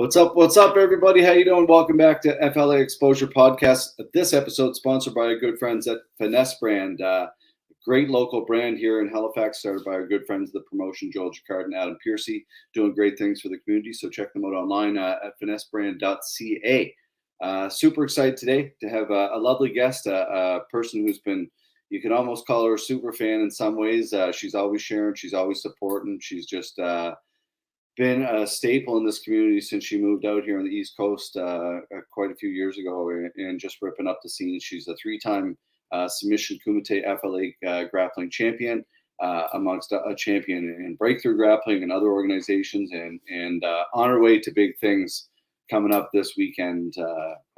What's up, everybody? How you doing? Welcome back to FLA Exposure Podcast. This episode sponsored by our good friends at Finesse Brand, great local brand here in Halifax, started by our good friends of the promotion, Joel Jacquard and Adam Piercy, doing great things for the community. So check them out online at finessebrand.ca. Super excited today to have a lovely guest, a person who's been, you can almost call her a super fan in some ways. She's always sharing, she's always supporting. She's just been a staple in this community since she moved out here on the East Coast quite a few years ago, and just ripping up the scene. She's a three-time submission kumite FLA grappling champion, amongst a champion in breakthrough grappling and other organizations, and on her way to big things coming up this weekend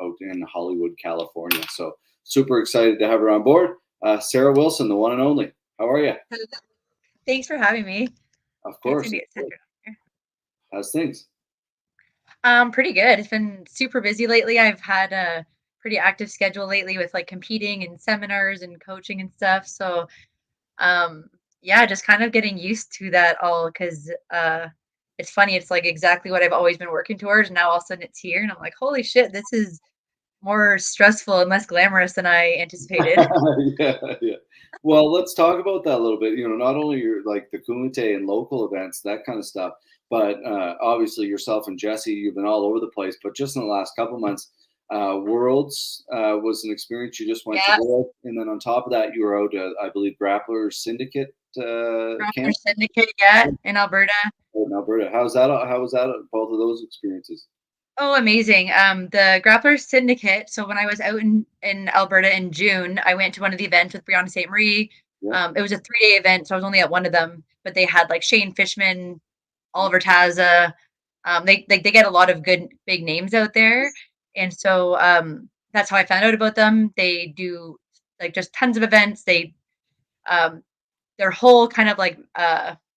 out in Hollywood, California. So super excited to have her on board. Sarah Wilson, the one and only. How are you? Thanks for having me. Of course. How's things? Pretty good. It's been super busy lately. I've had a pretty active schedule lately with like competing and seminars and coaching and stuff. So, yeah, just kind of getting used to that all because it's funny. It's like exactly what I've always been working towards. Now all of a sudden it's here, and I'm like, holy shit, this is more stressful and less glamorous than I anticipated. Yeah. Well, let's talk about that a little bit. You know, not only your like the kumite and local events, that kind of stuff, but obviously yourself and Jesse, you've been all over the place. But just in the last couple months, Worlds was an experience you just went Yeah. to, and then on top of that, you were out, I believe, Grappler Syndicate Grappler camp Syndicate, yeah, in Alberta. in Alberta. How was that? How was that? Both of those experiences? Oh, amazing. The Grappler Syndicate. So when I was out in Alberta in June, I went to one of the events with Brianna St. Marie. Yeah. It was a 3-day event, so I was only at one of them, but they had like Shane Fishman, Oliver Taza. They get a lot of good big names out there. And so that's how I found out about them. They do like just tons of events. Um, their whole kind of like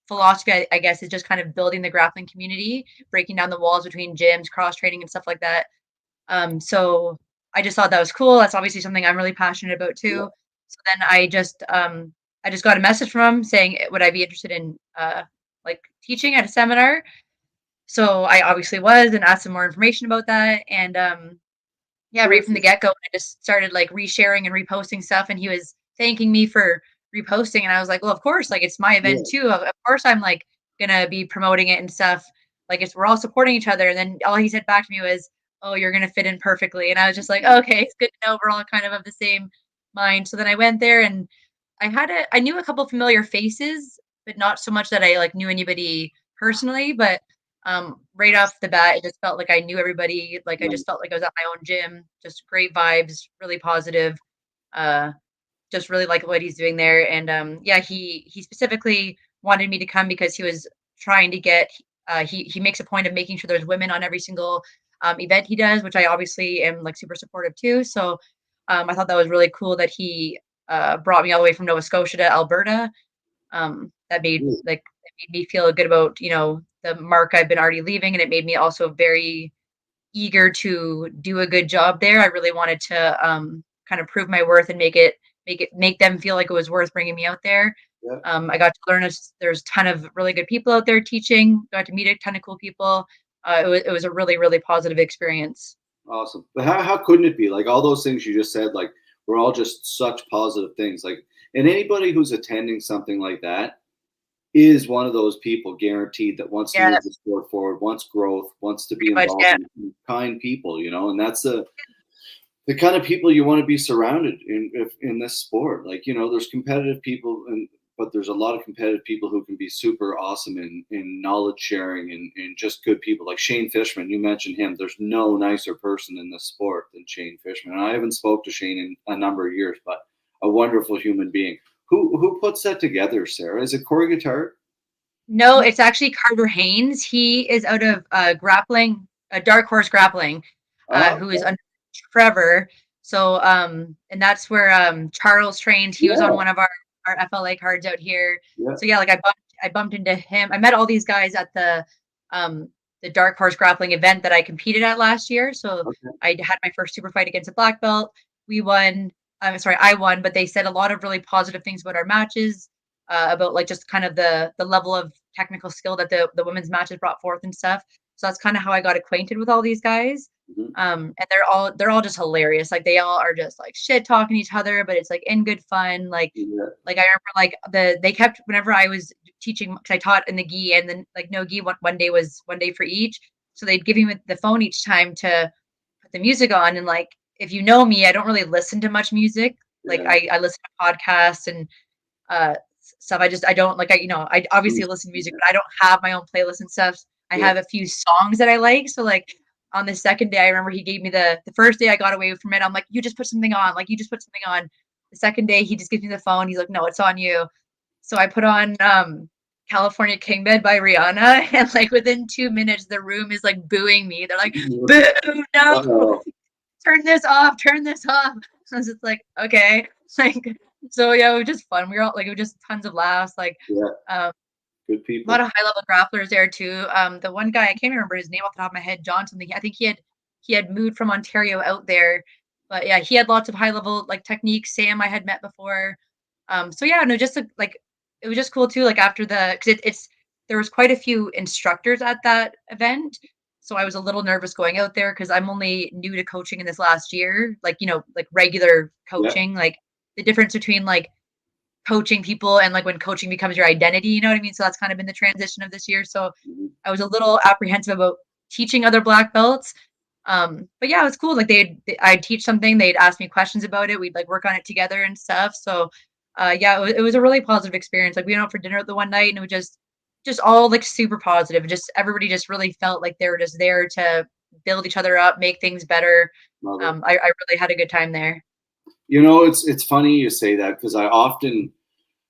philosophy, I guess, is just kind of building the grappling community, breaking down the walls between gyms, cross training, and stuff like that. So I just thought that was cool. That's obviously something I'm really passionate about too. So then I just got a message from him saying, would I be interested in like teaching at a seminar? So I obviously was, and asked some more information about that. And yeah, right from the get go, I just started like resharing and reposting stuff, and he was thanking me for reposting, and I was like, well, of course, like it's my event too. Of course, I'm like gonna be promoting it and stuff. Like we're all supporting each other. And then all he said back to me was, "Oh, you're gonna fit in perfectly." And I was just like, okay, it's good to know we're all kind of the same mind. So then I went there, and I knew a couple familiar faces, but not so much that I like knew anybody personally. But right off the bat, it just felt like I knew everybody. Like I just felt like I was at my own gym. Just great vibes, really positive. Uh, just really like what he's doing there. And yeah, he specifically wanted me to come because he was trying to get. He makes a point of making sure there's women on every single event he does, which I obviously am like super supportive too. So I thought that was really cool that he brought me all the way from Nova Scotia to Alberta. That made me feel good about the mark I've been already leaving, and it made me also very eager to do a good job there. I really wanted to kind of prove my worth and make them feel like it was worth bringing me out there. Yeah. I got to learn there's a ton of really good people out there teaching. Got to meet a ton of cool people. It was a really, really positive experience. Awesome. But how couldn't it be? Like all those things you just said, like we're all just such positive things. Like, and anybody who's attending something like that is one of those people guaranteed that wants to move the sport forward, wants growth, wants to be involved in kind people, and that's the kind of people you want to be surrounded in this sport. Like, there's competitive people, but there's a lot of competitive people who can be super awesome in knowledge sharing and just good people. Like Shane Fishman, you mentioned him. There's no nicer person in this sport than Shane Fishman. And I haven't spoke to Shane in a number of years, but a wonderful human being. Who puts that together, Sarah? Is it Corey Guittard? No, it's actually Carter Haynes. He is out of grappling, Dark Horse Grappling, who is under Trevor. So, and that's where Charles trained. He was on one of our FLA cards out here. Yeah. So yeah, like I bumped into him. I met all these guys at the Dark Horse Grappling event that I competed at last year. So I had my first super fight against a black belt. We won. I won, but they said a lot of really positive things about our matches, about like just kind of the level of technical skill that the women's matches brought forth and stuff. So that's kind of how I got acquainted with all these guys. Mhm. And they're all just hilarious. Like they all are just like shit talking each other, but it's like in good fun. Yeah. Like I remember like they kept whenever I was teaching because I taught in the gi and then like no gi one day was one day for each. So they'd give me the phone each time to put the music on. And like if you know me, I don't really listen to much music. Like Yeah. I listen to podcasts and stuff. I don't like I obviously listen to music, but I don't have my own playlist and stuff. I Yeah. have a few songs that I like. So like on the second day, I remember he gave me the first day I got away from it. I'm like, you just put something on. Like you just put something on. The second day, he just gives me the phone. He's like, no, it's on you. So I put on California King Bed by Rihanna, and like within 2 minutes, the room is like booing me. They're like, boo, no, Uh-oh. turn this off, turn this off. So I was just like, okay. Like, so yeah, it was just fun. We were all like, it was just tons of laughs. Like, Yeah. um, Good a lot people. of high level grapplers there too. The one guy I can't remember his name off the top of my head, John something. I think he had moved from Ontario out there, but yeah, he had lots of high level like techniques. Sam I had met before. So yeah, no, just like it was just cool too. Like after because it's there was quite a few instructors at that event, so I was a little nervous going out there because I'm only new to coaching in this last year. Like like regular Yeah. coaching, like the difference between like coaching people and like when coaching becomes your identity, you know what I mean? So that's kind of been the transition of this year. So Mhm. I was a little apprehensive about teaching other black belts. But yeah, it was cool. Like I'd teach something, they'd ask me questions about it. We'd like work on it together and stuff. So yeah, it was a really positive experience. Like we went out for dinner the one night and it was just all like super positive. Just everybody just really felt like they were just there to build each other up, make things better. Love it. I really had a good time there. It's funny you say that because I often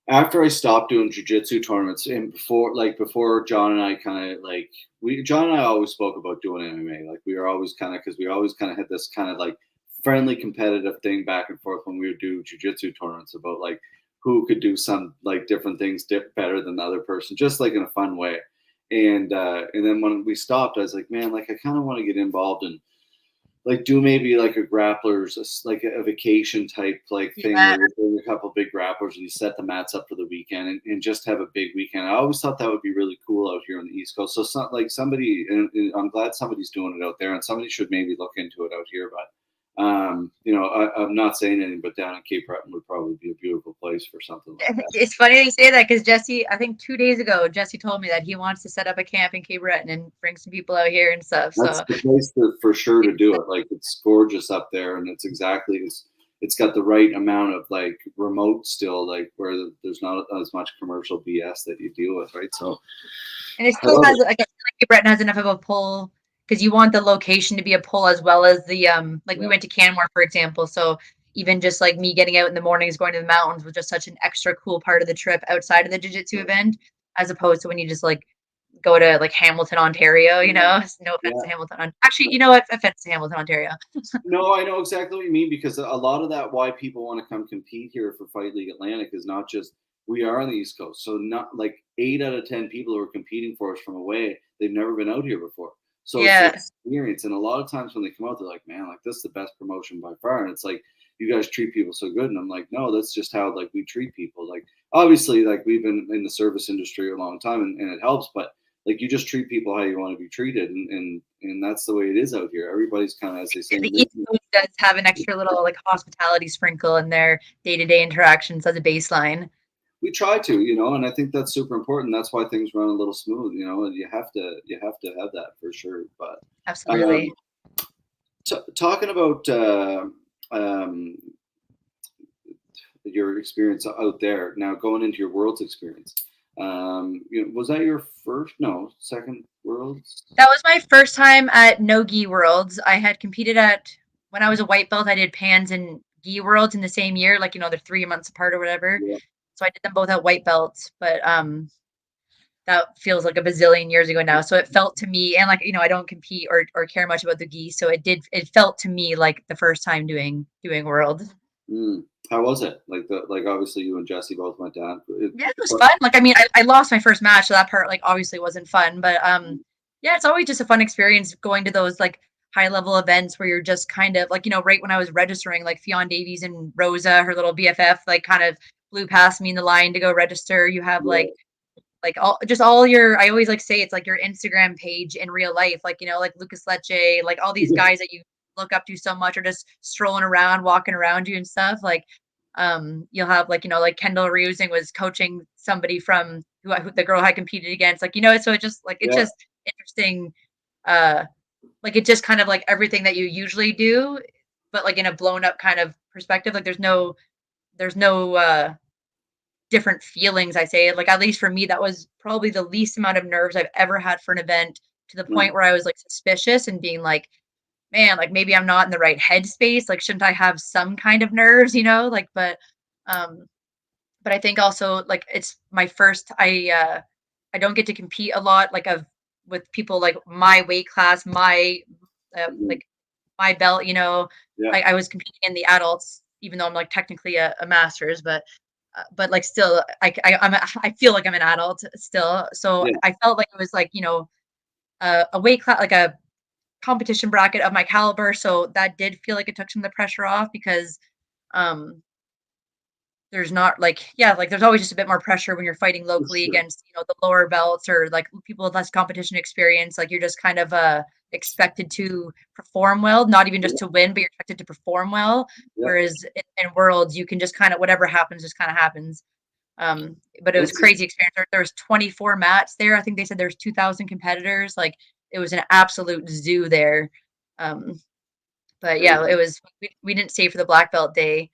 after I stopped doing jujitsu tournaments and before John and I kind of like we John and I always spoke about doing MMA. Like we were always kind of because we always kind of had this kind of like friendly competitive thing back and forth when we would do jujitsu tournaments about like who could do some like different things better than the other person, just like in a fun way. And then when we stopped, I was like, man, like I kind of want to get involved in like do maybe like a grapplers like a vacation type like thing Yeah. where you bring a couple big grapplers and you set the mats up for the weekend and just have a big weekend. I always thought that would be really cool out here on the East Coast. So like somebody, and I'm glad somebody's doing it out there, and somebody should maybe look into it out here. But I'm not saying anything, but down in Cape Breton would probably be a beautiful place for something like that. It's funny that you say that because Jesse, I think 2 days ago, Jesse told me that he wants to set up a camp in Cape Breton and bring some people out here and stuff. That's So the place for sure to do it. Like it's gorgeous up there, and it's got the right amount of like remote still, like where there's not as much commercial BS that you deal with, right? So and it I still love has it. like I feel like Cape Breton has enough of a pull because you want the location to be a pull as well as the like we Yeah, went to Canmore for example. So even just like me getting out in the mornings going to the mountains was just such an extra cool part of the trip outside of the jiu-jitsu yeah, event as opposed to when you just like go to like Hamilton, Ontario, you yeah. know. No offense Yeah. to Hamilton. Actually, you know what? Offense to Hamilton, Ontario. No, I know exactly what you mean because a lot of that why people want to come compete here for Fight League Atlantic is not just we are on the East Coast, so not like 8 out of 10 people who are competing for us from away, they've never been out here before. So it's the Yeah. experience, and a lot of times when they come out, they're like, "Man, like this is the best promotion by far," and it's like you guys treat people so good, and I'm like, "No, that's just how like we treat people." Like obviously, like we've been in the service industry a long time, and it helps, but like you just treat people how you want to be treated, and that's the way it is out here. Everybody's kind of, as they say, The East Coast does have an extra little like hospitality sprinkle in their day-to-day interactions as a baseline. we try to, and I think that's super important. That's why things run a little smooth, and you have to have that for sure. But um, Absolutely. talking about um, your experience out there now, going into your world's experience, was that your first? No, second worlds. That was my first time at No Gi Worlds. I had competed at when I was a white belt. I did Pans and Gi Worlds in the same year, like they're 3 months apart or whatever. Yeah, So I did them both at white belts, but that feels like a bazillion years ago now. So it felt to me, and like I don't compete or care much about the gi, so it felt to me like the first time doing world. mm. How was it? Like obviously you and Jesse both went down. Yeah, it was fun. Like, I mean, I lost my first match, so that part, like, obviously wasn't fun. But yeah, it's always just a fun experience going to those like high level events where you're just kind of like, right when I was registering, like Fionn Davies and Rosa, her little BFF, like kind of blew past me in the line to go register. You have Yeah, like all your, I always like say it's like your Instagram page in real life, like, you know, like Lucas Leche, like all these guys that you look up to so much are just strolling around, walking around you and stuff. Like, you'll have like, you know, like Kendall Reusing was coaching somebody from who the girl I competed against, like, you know, so it just like, it's Yeah. just interesting. Like it just kind of like everything that you usually do, but like in a blown up kind of perspective. Like there's no different feelings, I say. Like, at least for me, that was probably the least amount of nerves I've ever had for an event, to the point No, where I was like suspicious and being like, man, like maybe I'm not in the right headspace. Like, shouldn't I have some kind of nerves, you know? Like, um, but I think also like it's my first, I don't get to compete a lot like of with people like my weight class, my mhm, like my belt, you know. yeah, I was competing in the adults, even though I'm like technically a master's, but like still I feel like I'm an adult still. So yeah. I felt like it was like, you know, a weight class, like a competition bracket of my caliber. So that did feel like it took some of the pressure off because um there's not like, yeah, like there's always just a bit more pressure when you're fighting For locally sure. against, you know, the lower belts or like people with less competition experience. Like you're just kind of expected to perform well, not even just Yeah, to win, but you're expected to perform well. yeah. Whereas in worlds, you can just kind of whatever happens just kind of happens. But it was It's crazy experience. There was 24 mats there. I think they said there's 2,000 competitors. Like it was an absolute zoo there. Um, but yeah, it was. We didn't stay for the black belt day.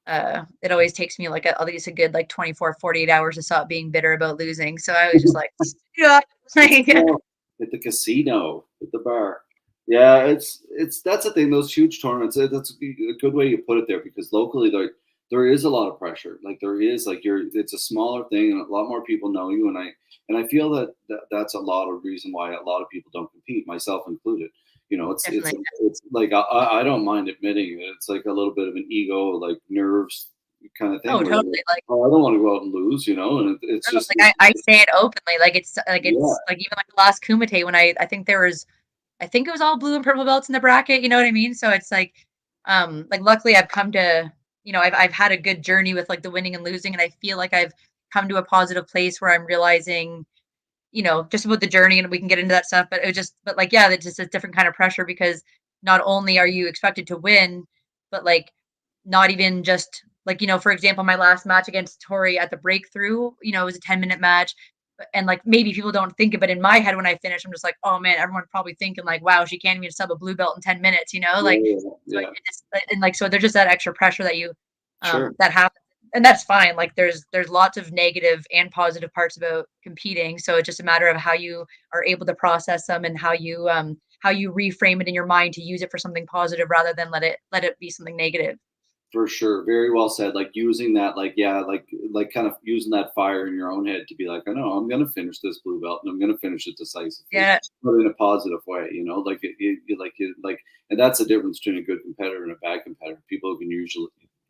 It always takes me like at least a good like 24, 48 hours to stop being bitter about losing. So I was just like, yeah, like, casino, at the casino, at the bar. Yeah, it's that's the thing. Those huge tournaments. That's a good way you put it there because locally there is a lot of pressure. Like there is like you're. It's a smaller thing and a lot more people know you. And I feel that's a lot of reason why a lot of people don't compete, myself included. You know, definitely. it's like I don't mind admitting it. It's like a little bit of an ego, like nerves kind of thing Oh, where you're totally. like, Like, oh, I don't want to go out and lose, you know. And it's no, just like I say it openly. yeah, It's like even like the last Kumite when I think there was, I think it was all blue and purple belts in the bracket. You know what I mean? So it's like luckily I've come to, you know, I've had a good journey with like the winning and losing, and I feel like I've come to a positive place where I'm realizing, you know, just about the journey, and we can get into that stuff. But it was just, but like, yeah, it's just a different kind of pressure because not only are you expected to win, but like not even just like, you know, for example, my last match against Tori at the breakthrough, you know, it was a 10-minute match. And like maybe people don't think it, but in my head, when I finish, I'm just like, oh man, everyone's probably thinking like, wow, she can't even sub a blue belt in 10 minutes, you know, like, yeah, so yeah. it just, and like, so there's just that extra pressure that you, Sure. that happens, and that's fine. Like there's lots of negative and positive parts about competing. So it's just a matter of how you are able to process them and how you reframe it in your mind to use it for something positive rather than let it be something negative. For sure. Very well said. Like using that, like, yeah, like kind of using that fire in your own head to be like, I know I'm going to finish this blue belt and I'm going to finish it decisively, Yeah. but in a positive way, you know, like, and that's the difference between a good competitor and a bad competitor. People can usually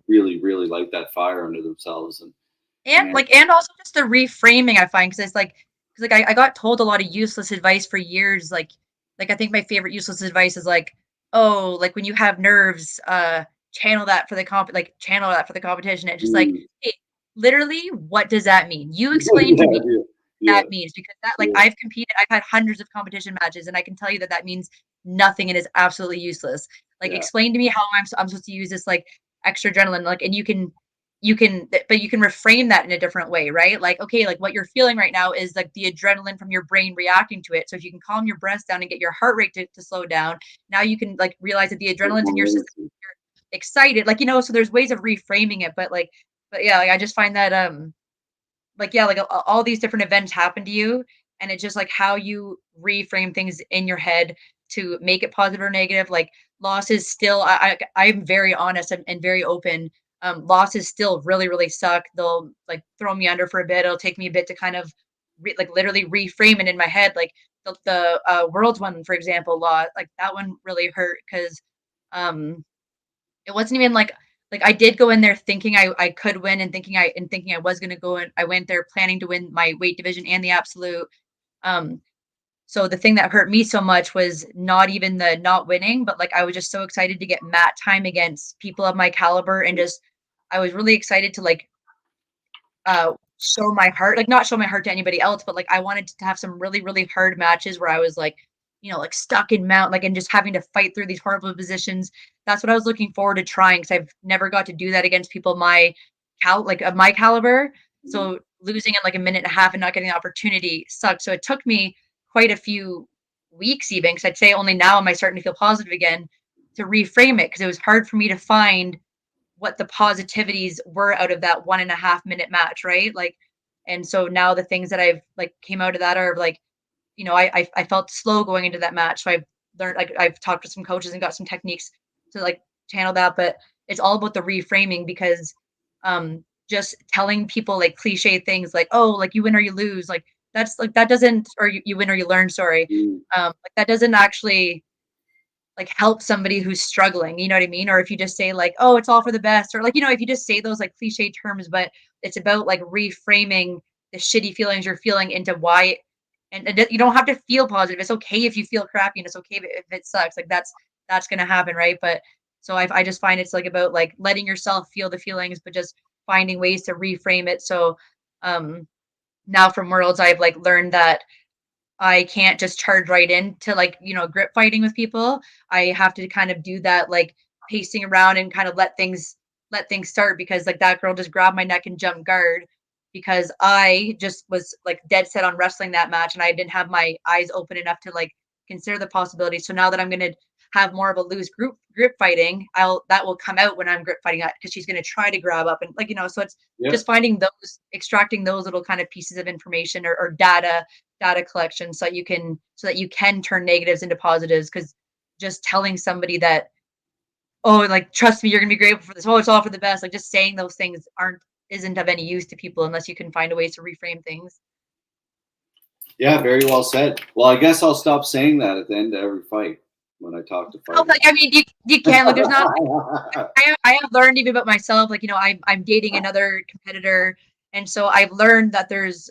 really light that fire under themselves. And And like, and also just the reframing I find, because it's like, because like I got told a lot of useless advice for years. Like I think my favorite useless advice is like, oh, like when you have nerves, channel that for the competition. And just like, mm, hey, literally, what does that mean? You explain to yeah, me yeah, yeah, that means, because that like yeah, I've competed, I've had hundreds of competition matches, and I can tell you that that means nothing and is absolutely useless. Like yeah, explain to me how I'm supposed to use this like extra adrenaline, like, and but you can reframe that in a different way, right? Like, okay, like what you're feeling right now is like the adrenaline from your brain reacting to it. So if you can calm your breath down and get your heart rate to slow down, now you can like realize that the with adrenaline's in your more system. energy. You're excited, like, you know, so there's ways of reframing it, but yeah, like I just find that like, yeah, like all these different events happen to you, and it's just like how you reframe things in your head to make it positive or negative. Like losses still, I'm very honest and very open. Losses still really suck. They'll like throw me under for a bit. It'll take me a bit to kind of like literally reframe it in my head. Like the world's one, for example, loss, like that one really hurt because um it wasn't even like I did go in there thinking I could win, and thinking I was gonna go in. I went there planning to win my weight division and the absolute. Um, so the thing that hurt me so much was not even the not winning, but like I was just so excited to get mat time against people of my caliber, and just I was really excited to like show my heart, like not show my heart to anybody else, but like I wanted to have some really, really hard matches where I was like, like stuck in mount, like, and just having to fight through these horrible positions. That's what I was looking forward to trying because I've never got to do that against people of my caliber. Mhm. So losing in like a minute and a half and not getting the opportunity sucked. So it took me quite a few weeks, even because I'd say only now am I starting to feel positive again, to reframe it because it was hard for me to find what the positivities were out of that 1.5 minute match, right? Like, and so now the things that I've like came out of that are like, I felt slow going into that match. So I've learned, like, I've talked to some coaches and got some techniques to like channel that, but it's all about the reframing because just telling people like cliche things like, oh, like you win or you lose, like that's like that doesn't, or you win or you learn, sorry. Mm. Like that doesn't actually like help somebody who's struggling, you know what I mean? Or if you just say like, "Oh, it's all for the best," or like, if you just say those like cliche terms, but it's about like reframing the shitty feelings you're feeling into why, and you don't have to feel positive. It's okay if you feel crappy, and it's okay if it sucks. Like that's gonna happen, right? But so I just find it's like about like letting yourself feel the feelings, but just finding ways to reframe it. So um now from Worlds, I've like learned that I can't just charge right into like, grip fighting with people. I have to kind of do that like pacing around and kind of let things start because like that girl just grabbed my neck and jumped guard because I just was like dead set on wrestling that match and I didn't have my eyes open enough to like consider the possibilities. So now that I'm gonna have more of a loose group grip fighting, that will come out when I'm grip fighting because she's gonna try to grab up and like so it's Yeah. just extracting those little kind of pieces of information or data collection so that you can turn negatives into positives because just telling somebody that, oh, like trust me, you're gonna be grateful for this, oh, it's all for the best, like just saying those things isn't of any use to people unless you can find a way to reframe things. Yeah, very well said. Well, I guess I'll stop saying that at the end of every fight when I talk to Oh, fighters. like I mean, you can't, like there's not, I have learned even about myself, like I'm dating another competitor, and so I've learned that there is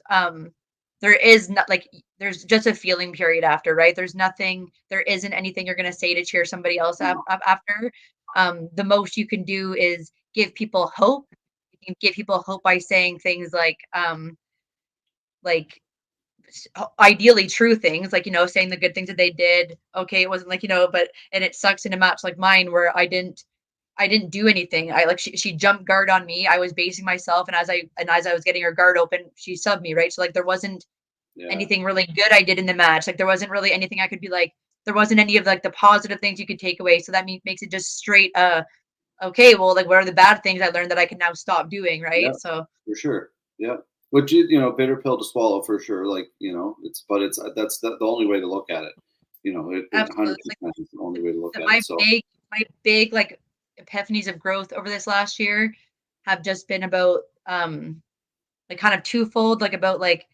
not like there's just a feeling period after, right? There isn't anything you're gonna say to cheer somebody else up after. The most you can do is give people hope. You can give people hope by saying things like ideally true things, like saying the good things that they did. Okay, it wasn't like but and it sucks in a match like mine where I didn't do anything. I like she jumped guard on me. I was basing myself, and as I was getting her guard open, she subbed me, right? So like there wasn't Yeah. anything really good I did in the match. Like there wasn't really anything I could be like. There wasn't any of like the positive things you could take away. So that makes it just straight. Okay, well, like what are the bad things I learned that I can now stop doing, Yeah. right? So For sure. Yeah. Which is, bitter pill to swallow for sure. Like, it's that's the only way to look at it. It absolutely, 100% is the only way to look at it. my So, big like epiphanies of growth over this last year have just been about like kind of twofold, like about like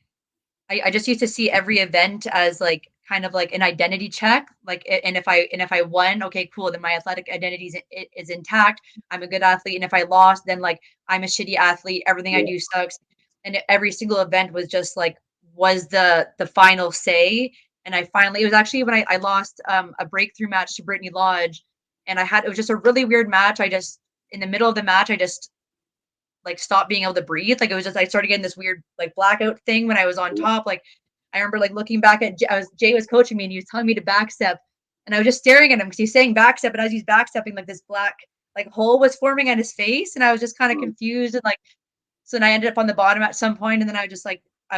I just used to see every event as like kind of like an identity check. Like, and if I won, okay, cool. Then my athletic identity is intact. I'm a good athlete. And if I lost, then like I'm a shitty athlete. Everything I yeah. do sucks. And every single event was just like was the final say. And it was actually when I lost a breakthrough match to Brittany Lodge, and it was just a really weird match. I just in the middle of the match, I just like stopped being able to breathe. Like it was just I started getting this weird like blackout thing when I was on Yeah. top. Like I remember like looking back at Jay was coaching me and he was telling me to backstep, and I was just staring at him because he's saying backstep, and as he's backstepping, like this black like hole was forming on his face, and I was just kind of Um, confused and like so then I ended up on the bottom at some point, and then I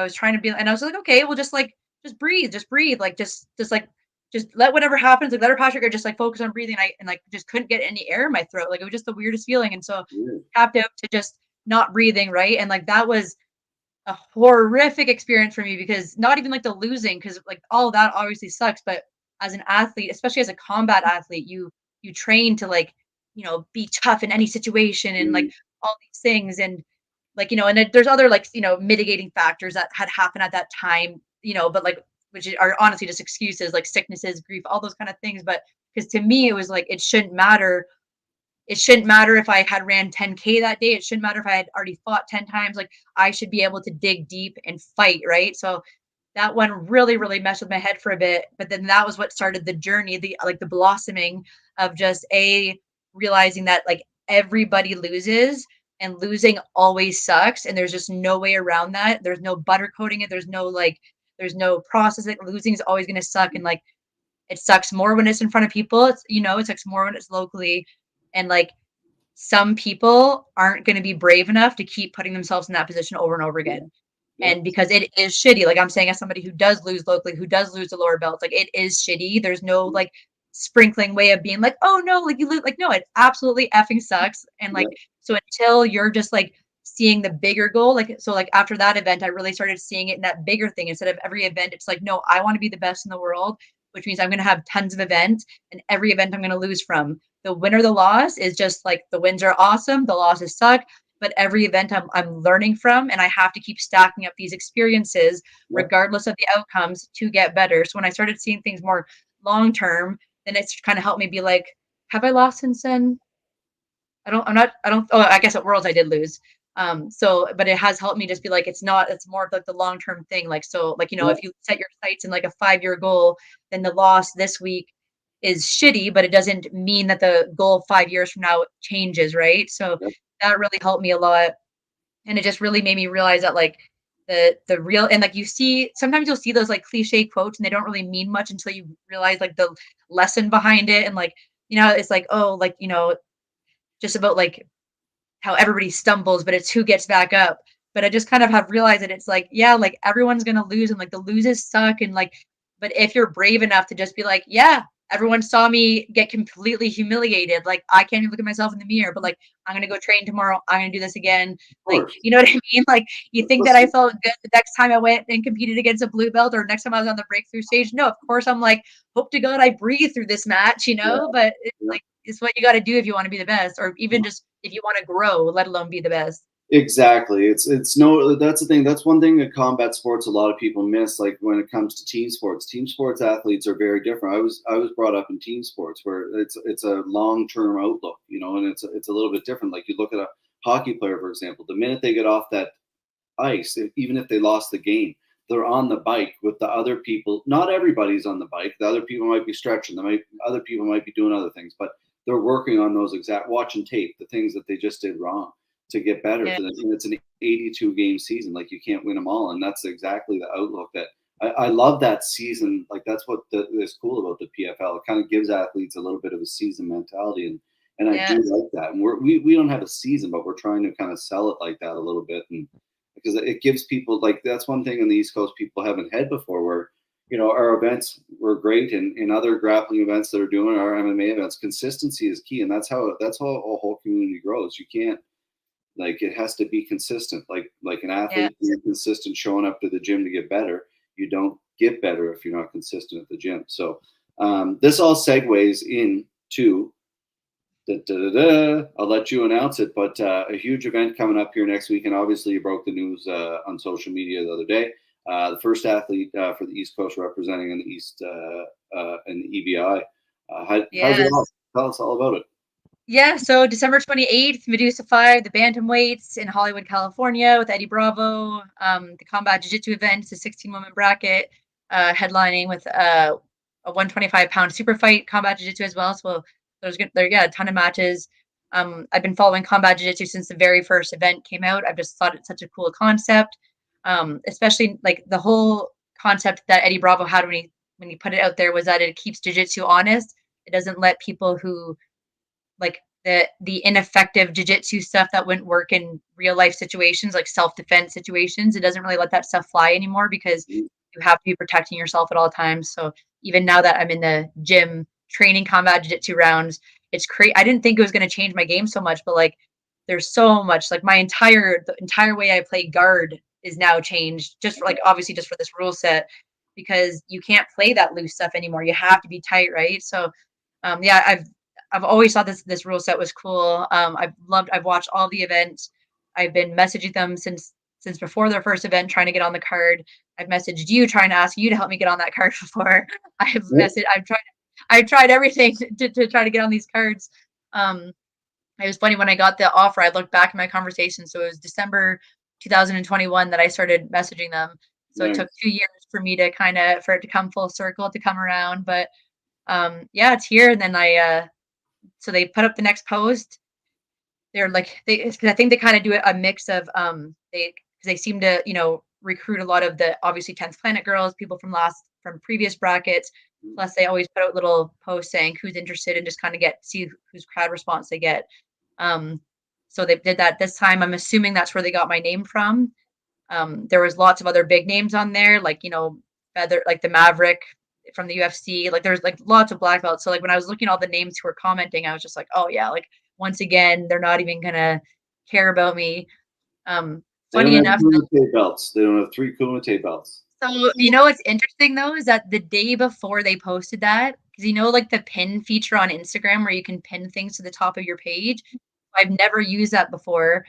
was trying to be, and I was like, okay, well, just breathe, like just let whatever happens, like let her posture go, just like focus on breathing. And like just couldn't get any air in my throat, like it was just the weirdest feeling, and so yeah. tapped out to just not breathing, right, and like that was a horrific experience for me because not even like the losing, because like all of that obviously sucks, but as an athlete, especially as a combat athlete, you train to like be tough in any situation and like Mm, all these things and like and there's other like mitigating factors that had happened at that time, but like are honestly just excuses like sicknesses, grief, all those kind of things. But because to me it was like it shouldn't matter if I had ran 10K that day. It shouldn't matter if I had already fought 10 times. Like I should be able to dig deep and fight, right? So that one really, really messed with my head for a bit. But then that was what started the journey, the blossoming of just realizing that like everybody loses. and losing always sucks, and there's just no way around that. There's no butter coating it. There's no processing. Losing is always going to suck, and like it sucks more when it's in front of people. It's it sucks more when it's locally, and like some people aren't going to be brave enough to keep putting themselves in that position over and over again. Yeah. And because it is shitty, like I'm saying, as somebody who does lose locally, who does lose the lower belts, like it is shitty. There's no like sprinkling way of being like, oh no, like you lose, like no, it absolutely effing sucks. And like, Yeah. so until you're just like seeing the bigger goal, like, so like after that event, I really started seeing it in that bigger thing. Instead of every event, it's like, no, I want to be the best in the world, which means I'm going to have tons of events, and every event I'm going to lose from. The win or the loss is just like the wins are awesome, the losses suck, but every event I'm learning from, and I have to keep stacking up these experiences Yeah. regardless of the outcomes to get better. So when I started seeing things more long term, then it's kind of helped me be like, have I lost since then? I guess at Worlds I did lose. But it has helped me just be like, it's more of like the long term thing. Like, so like, Yeah. if you set your sights in like a 5-year goal, then the loss this week is shitty, but it doesn't mean that the goal 5 years from now changes, right? So Yeah. that really helped me a lot. And it just really made me realize that like the real, and like sometimes you'll see those like cliche quotes and they don't really mean much until you realize like the lesson behind it. And like, it's like, oh, like, just about like how everybody stumbles, but it's who gets back up. But I just kind of have realized that it's like, yeah, like everyone's gonna lose, and like the loses suck, and like, but if you're brave enough to just be like, yeah, everyone saw me get completely humiliated, like I can't even look at myself in the mirror, but like I'm gonna go train tomorrow, I'm gonna do this again. Of Like, course. you know what I mean? Like, you think that I Listen, felt good the next time I went and competed against a blue belt, or next time I was on the breakthrough stage? No, of course I'm like, hope to God I breathe through this match, yeah. but it's Yeah. like, it's what you got to do if you want to be the best, or even just if you want to grow, let alone be the best. Exactly. It's no. That's the thing. That's one thing in combat sports a lot of people miss. Like when it comes to team sports, athletes are very different. I was brought up in team sports where it's a long term outlook, and it's a little bit different. Like you look at a hockey player, for example, the minute they get off that ice, even if they lost the game, they're on the bike with the other people. Not everybody's on the bike. The other people might be stretching. Other people might be doing other things, but they're working on those watching tape, the things that they just did wrong to get better Yeah, for them. And it's an 82 game season. Like you can't win them all. And that's exactly the outlook that I love that season. Like that's what is cool about the PFL. It kind of gives athletes a little bit of a season mentality. And I do yeah, like that. And we don't have a season, but we're trying to kind of sell it like that a little bit. And because it gives people, like, that's one thing on the East Coast people haven't had before, where our events were great, and in other grappling events that are doing our MMA events, consistency is key, and that's how a whole community grows. You can't, like, it has to be consistent. Like an yeah, athlete being consistent, showing up to the gym to get better. You don't get better if you're not consistent at the gym. So this all segues into da, da, da, da. I'll let you announce it, but a huge event coming up here next week, and obviously you broke the news on social media the other day. The first athlete for the East Coast representing in the East in the EBI. How's it all? yes. Tell us all about it. Yeah, so December 28th, Medusa 5, the bantamweights in Hollywood, California, with Eddie Bravo. The combat jiu-jitsu event, it's a 16-woman bracket, headlining with a 125-pound super fight combat jiu-jitsu as well. So a ton of matches. I've been following combat jiu-jitsu since the very first event came out. I've just thought it's such a cool concept, especially like the whole concept that Eddie Bravo had when he put it out there was that it keeps jiu-jitsu honest. It doesn't let people who like the ineffective jujitsu stuff that wouldn't work in real life situations, like self-defense situations. It doesn't really let that stuff fly anymore because you have to be protecting yourself at all times. So even now that I'm in the gym training combat jiu-jitsu rounds, it's crazy. I didn't think it was going to change my game so much, but like there's so much, like the entire way I play guard is now changed, just for, like, obviously just for this rule set, because you can't play that loose stuff anymore. You have to be tight, right? So yeah, I've always thought this rule set was cool. I've watched all the events. I've been messaging them since before their first event, trying to get on the card. I've messaged you trying to ask you to help me get on that card before. Yeah. I've tried everything to try to get on these cards. Um, it was funny when I got the offer, I looked back at my conversation. So it was December 2021 that I started messaging them. So it took Nice. 2 years for me to for it to come full circle, to come around. But yeah, it's here. And then so they put up the next post. they're like because I think they kind of do a mix of they seem to recruit a lot of the obviously 10th Planet girls, people from previous brackets. Plus, they always put out little posts saying who's interested and just kind of see whose crowd response they get. So they did that this time. I'm assuming that's where they got my name from. There was lots of other big names on there, like Feather, like the Maverick from the UFC. Like there's like lots of black belts. So like when I was looking at all the names who were commenting, I was just like, oh yeah, like once again, they're not even gonna care about me. Funny enough, belts. They don't have 3 Kumite belts. so what's interesting though is that the day before they posted that, because like the pin feature on Instagram where you can pin things to the top of your page. I've never used that before.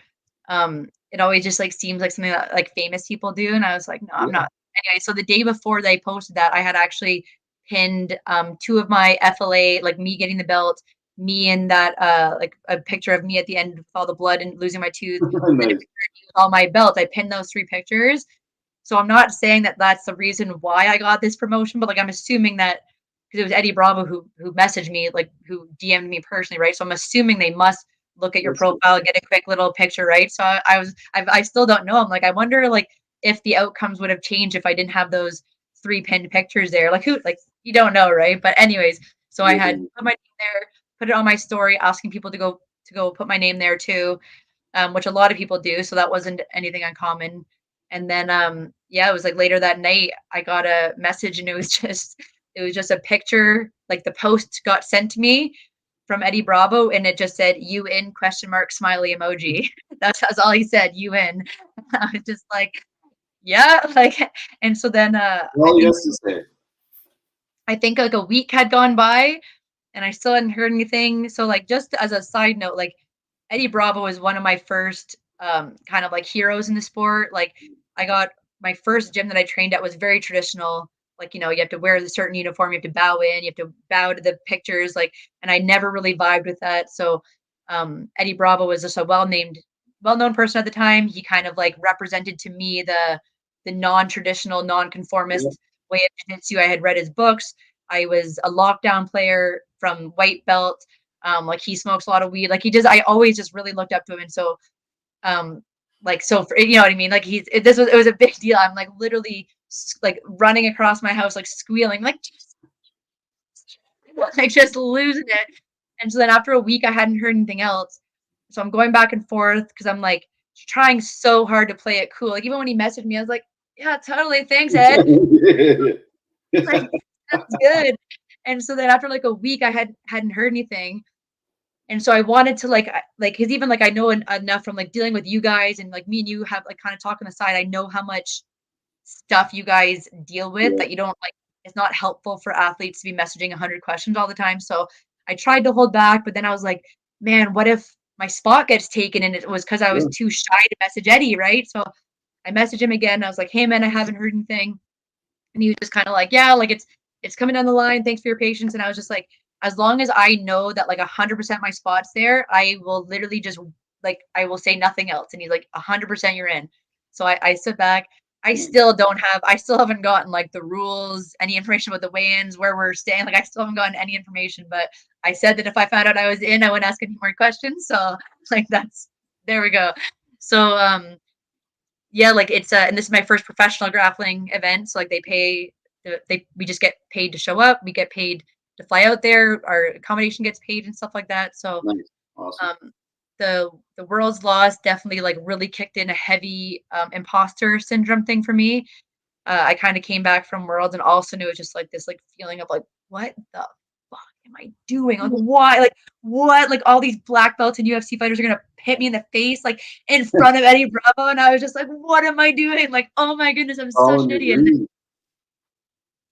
It always just like seems like something that like famous people do, and I was like, no, I'm not. Anyway, so the day before they posted that, I had actually pinned 2 of my FLA, like me getting the belt, me and that like a picture of me at the end with all the blood and losing my tooth, and then a picture of me with all my belts. I pinned those 3 pictures. So I'm not saying that that's the reason why I got this promotion, but like I'm assuming that because it was Eddie Bravo who messaged me, like who DM'd me personally, right? So I'm assuming they must look at your profile, get a quick little picture, right? So I still don't know. I'm like, I wonder like if the outcomes would have changed if I didn't have those 3 pinned pictures there. Like you don't know, right? But anyways, so I had put my name there, put it on my story, asking people to go put my name there too, which a lot of people do. So that wasn't anything uncommon. And then it was like later that night I got a message and it was just a picture, like the post got sent to me from Eddie Bravo and it just said "you in?" ? Smiley emoji. That's all he said, "you in?" I was just like, yeah, like, and so then I think like a week had gone by and I still hadn't heard anything. So like just as a side note, like Eddie Bravo is one of my first kind of like heroes in the sport. Like I got my first gym that I trained at was very traditional. Like, you have to wear a certain uniform, you have to bow in, you have to bow to the pictures, like, and I never really vibed with that. So Eddie Bravo was just a well-known person at the time. He kind of like represented to me the non-traditional, non-conformist way of jiu-jitsu. I had read his books. I was a lockdown player from white belt. Like he smokes a lot of weed. Like I always just really looked up to him. And so, like, so for, you know what I mean? Like it was a big deal. I'm like literally like running across my house, like squealing, like just losing it. And so then after a week, I hadn't heard anything else. So I'm going back and forth because I'm like trying so hard to play it cool. Like even when he messaged me, I was like, yeah, totally. Thanks, Ed. Like, that's good. And so then after like a week, I hadn't heard anything. And so I wanted to like, cause even like, I know enough from like dealing with you guys and like me and you have like kind of talk on the side. I know how much stuff you guys deal with that you don't like, it's not helpful for athletes to be messaging 100 questions all the time. So I tried to hold back, but then I was like, man, what if my spot gets taken? And it was cause I was too shy to message Eddie. Right. So I messaged him again. I was like, hey man, I haven't heard anything. And he was just kind of like, yeah, like it's coming down the line. Thanks for your patience. And I was just like, as long as I know that like 100% my spot's there, I will literally just like, I will say nothing else. And he's like, 100% you're in. So I sit back. I still haven't gotten like the rules, any information about the weigh-ins, where we're staying. Like I still haven't gotten any information, but I said that if I found out I was in, I wouldn't ask any more questions. So like there we go. So, yeah, like it's and this is my first professional grappling event. So like we just get paid to show up. We get paid to fly out there. Our accommodation gets paid and stuff like that. So nice. Awesome. The world's loss definitely like really kicked in a heavy imposter syndrome thing for me. I kind of came back from Worlds and also knew it was just like this like feeling of like, what the fuck am I doing? Like why? Like what? Like all these black belts and UFC fighters are gonna hit me in the face like in front of Eddie Bravo, and I was just like, what am I doing? Like, oh my goodness, I'm such an idiot.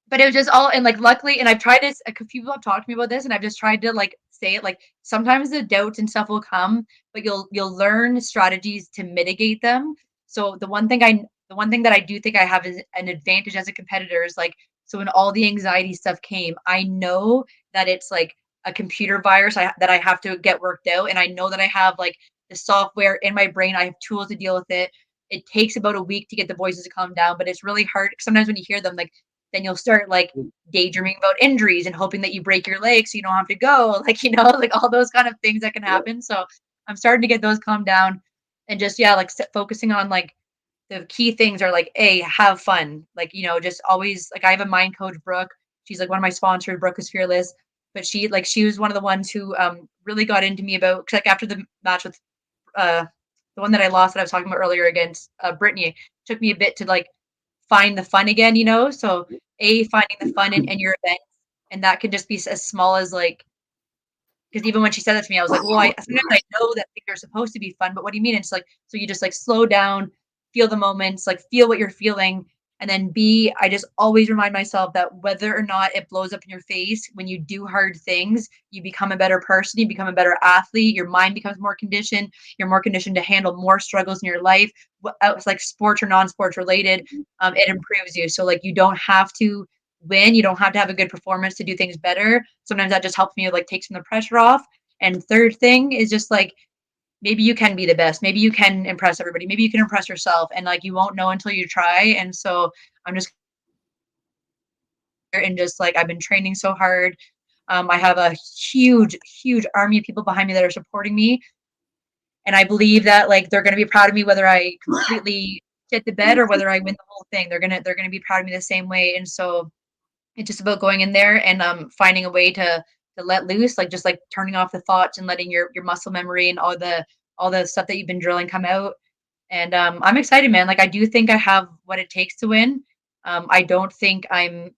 But it was just all and like luckily, and I've tried this. A few people have talked to me about this, and I've just tried to like say it. Like sometimes the doubts and stuff will come, but you'll learn strategies to mitigate them. So the one thing that I do think I have is an advantage as a competitor is like, so when all the anxiety stuff came, I know that it's like a computer virus that I have to get worked out. And I know that I have like the software in my brain. I have tools to deal with it. It takes about a week to get the voices to calm down, but it's really hard. Sometimes when you hear them, like, then you'll start like daydreaming about injuries and hoping that you break your leg so you don't have to go. Like, like all those kind of things that can happen. So I'm starting to get those calmed down, and just, yeah, like focusing on like the key things are like, A, have fun. Like, just always like I have a mind coach, Brooke. She's like one of my sponsors. Brooke is fearless. But she was one of the ones who really got into me about, like, after the match with uh the one that I lost that I was talking about earlier against Brittany, took me a bit to like find the fun again, So A, finding the fun in your events. And that can just be as small as like, because even when she said that to me, I was like, well, sometimes I know that things are supposed to be fun, but what do you mean? It's like, so you just like slow down, feel the moments, like feel what you're feeling. And then B, I just always remind myself that whether or not it blows up in your face, when you do hard things, you become a better person, you become a better athlete, your mind becomes more conditioned, you're more conditioned to handle more struggles in your life. It's like sports or non-sports related, it improves you. So like you don't have to win, you don't have to have a good performance to do things better. Sometimes that just helps me like take some of the pressure off. And third thing is just like, maybe you can be the best, maybe you can impress everybody, maybe you can impress yourself, and like you won't know until you try. And so I'm just, and just like I've been training so hard. I have a huge army of people behind me that are supporting me, and I believe that like they're going to be proud of me whether I completely shit the bed or whether I win the whole thing. They're gonna be proud of me the same way. And so it's just about going in there and finding a way to let loose, like just like turning off the thoughts and letting your muscle memory and all the stuff that you've been drilling come out. And I'm excited, man. Like I do think I have what it takes to win. I don't think I'm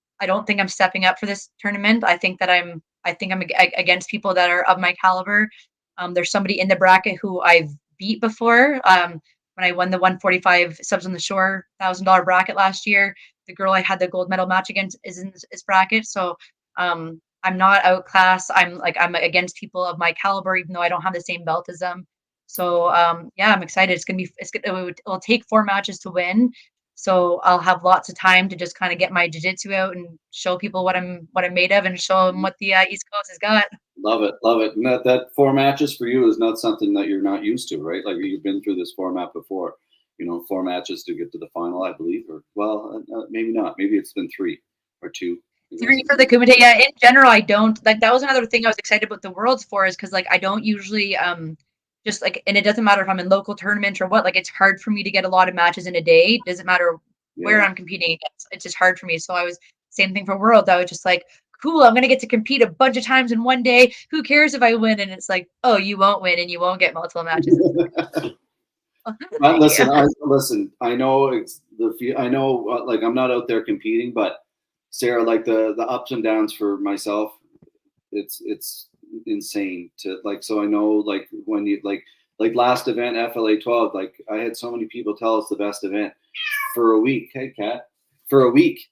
stepping up for this tournament. I think I'm against people that are of my caliber. There's somebody in the bracket who I've beat before. When I won the 145 subs on the shore $1,000 bracket last year, the girl I had the gold medal match against is in this bracket. So I'm not outclassed. I'm against people of my caliber, even though I don't have the same belt as them. So yeah, I'm excited. It'll take 4 matches to win. So I'll have lots of time to just kind of get my jiu-jitsu out and show people what I'm made of, and show them what the East Coast has got. Love it, love it. And that 4 matches for you is not something that you're not used to, right? Like you've been through this format before. 4 matches to get to the final, I believe, or maybe not. Maybe it's been 3 or 2. 3 for the Kumite. Yeah, in general, I don't like. That was another thing I was excited about the Worlds for, is because like I don't usually just like, and it doesn't matter if I'm in local tournaments or what. Like it's hard for me to get a lot of matches in a day. It doesn't matter where I'm competing against. It's just hard for me. So I was same thing for Worlds. I was just like, cool, I'm gonna get to compete a bunch of times in one day. Who cares if I win? And it's like, oh, you won't win, and you won't get multiple matches. Listen. I know I know, like I'm not out there competing, but Sarah, like the ups and downs for myself, it's insane to like. So I know like when you like last event FLA 12, like I had so many people tell us the best event for a week. Hey, Kat, for a week.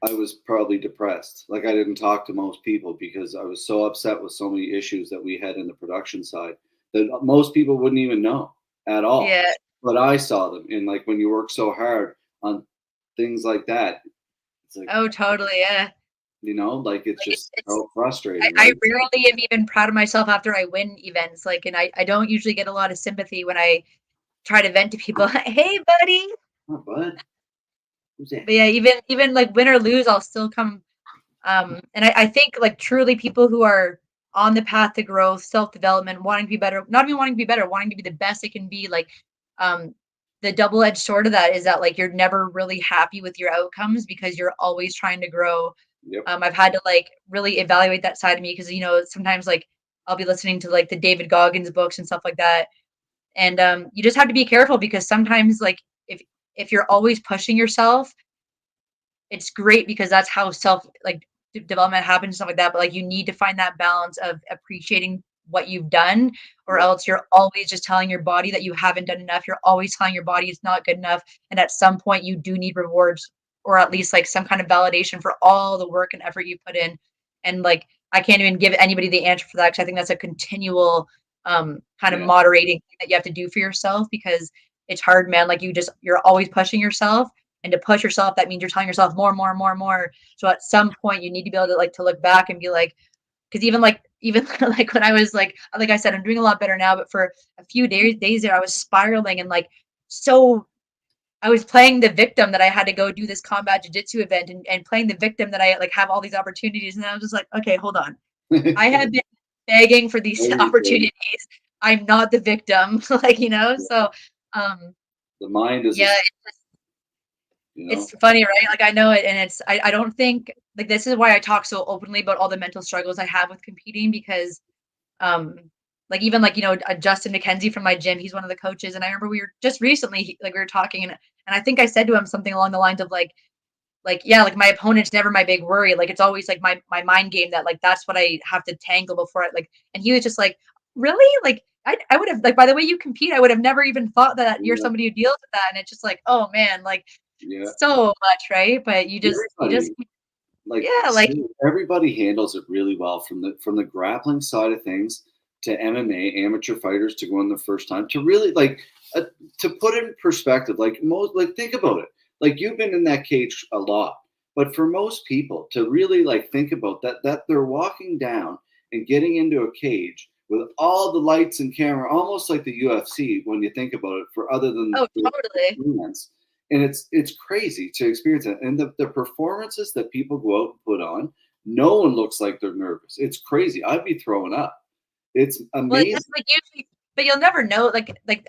I was probably depressed. Like I didn't talk to most people because I was so upset with so many issues that we had in the production side that most people wouldn't even know at all. Yeah. But I saw them. And like when you work so hard on things like that, it's like, Oh, totally. Yeah. like it's just so frustrating. I Right? rarely am even proud of myself after I win events. Like, and I don't usually get a lot of sympathy when I try to vent to people. Hey, buddy. Oh, bud. Who's that? But yeah, even like win or lose, I'll still come. And I think like truly people who are on the path to growth, self-development, wanting to be better, not even wanting to be better, wanting to be the best they can be, like um the double-edged sword of that is that like you're never really happy with your outcomes because you're always trying to grow. Yep. I've had to like really evaluate that side of me because sometimes like I'll be listening to like the David Goggins books and stuff like that. And you just have to be careful because sometimes like if you're always pushing yourself, it's great because that's how self like development happens and stuff like that. But like you need to find that balance of appreciating what you've done, or else you're always just telling your body that you haven't done enough. You're always telling your body it's not good enough. And at some point you do need rewards, or at least like some kind of validation for all the work and effort you put in. And like I can't even give anybody the answer for that because I think that's a continual kind of moderating thing that you have to do for yourself, because it's hard, man. Like you're always pushing yourself, and to push yourself, that means you're telling yourself more, more, more, more. So at some point you need to be able to like to look back and be like, because even like when I was like I said, I'm doing a lot better now, but for a few days there I was spiraling, and like so I was playing the victim that I had to go do this combat jiu-jitsu event, and playing the victim that I like have all these opportunities. And I was just like, okay, hold on. I have been begging for these opportunities. I'm not the victim, like, so, um, The mind is, yeah, you know, it's funny, right? Like, I know it, and I don't think, like, this is why I talk so openly about all the mental struggles I have with competing because, um, like, even, like, Justin McKenzie from my gym, he's one of the coaches, and I remember we were just recently, like, we were talking, and I think I said to him something along the lines of, yeah, like, my opponent's never my big worry, like, it's always, like, my mind game that, like, that's what I have to tangle before and he was just like, "Really?" Like, I would have, like, by the way you compete, I would have never even thought that you're yeah, somebody who deals with that, and it's just like, oh, man, like, yeah. so much, right? But you just Everybody, like, yeah, like everybody handles it really well, from the grappling side of things to MMA amateur fighters to go in the first time to really uh, to put it in perspective. Like most, like think about it. Like you've been in that cage a lot, but for most people to really like think about that they're walking down and getting into a cage with all the lights and camera, almost like the UFC when you think about it. For other than oh, the totally. fans, and it's crazy to experience it. And the performances that people go out and put on, no one looks like they're nervous. It's crazy. I'd be throwing up. It's Well, it does, amazing. like, usually, but you'll never know,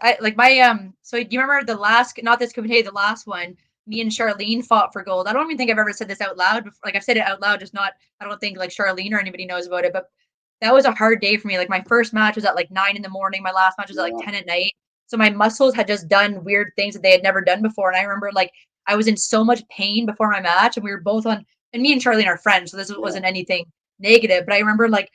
I like my, so do you remember the last, not this company, the last one, me and Charlene fought for gold. I don't even think I've ever said this out loud before. Like, I've said it out loud, just not, I don't think, like, Charlene or anybody knows about it, but that was a hard day for me. Like, my first match was at, like, 9 in the morning, my last match was at, like, Yeah, 10 at night. So my muscles had just done weird things that they had never done before, and I remember, like, I was in so much pain before my match, and we were both on, and me and Charlene are friends, so this yeah, wasn't anything negative, but I remember, like,